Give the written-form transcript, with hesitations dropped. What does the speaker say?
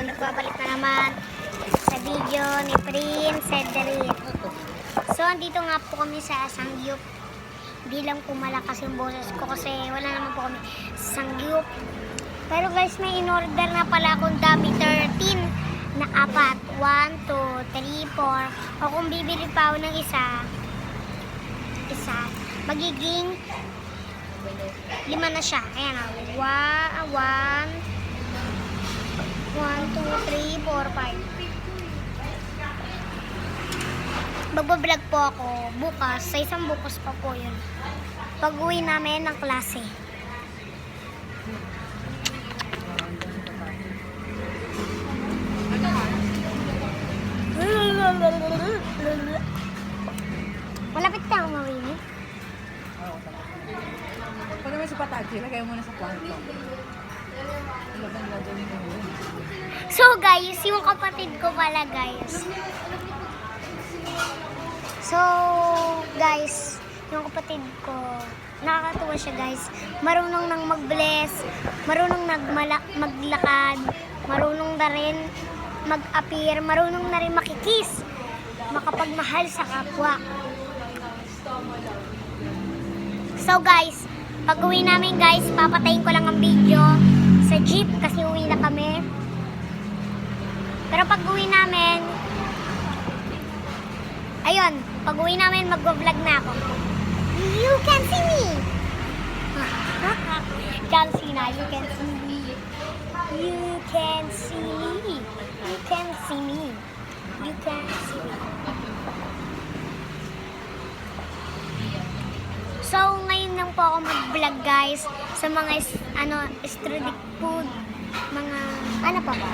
nagbabalik na naman sa video ni Prince Cedric. So, andito nga po kami sa Sangyup. Di lang po malakas yung boses ko kasi wala naman po kami sa Sangyup. Pero guys, may in-order na pala akong dami 13 na apat. 1, 2, 3, 4. O kung bibili pa ako ng isa, magiging 5 na siya. Ayan o. 1, 2, 3, 4, 5. Magbablog po ako bukas. Sa isang bukas pa po yun. Pag-uwi namin ng klase. Malapit ka akong mawini. Pag naman si Patachi, lagay mo muna sa kwarto. So guys, yung kapatid ko pala guys. So guys, yung kapatid ko, nakakatuwa siya guys. Marunong nang mag-bless, marunong maglakad, marunong na rin mag-appear, marunong na rin makikis, makapagmahal sa kapwa. So guys, pag uwi namin guys, papatayin ko lang ang video sa jeep kasi uwi na kami. Pero pag uwi namin, ayun, pag uwi namin mag-vlog na ako. You can see me! Can see na, you can see me. You can see me. You can see me. You can see me. So, ngayon lang po ako mag-vlog guys sa mga street food, mga ano pa ba?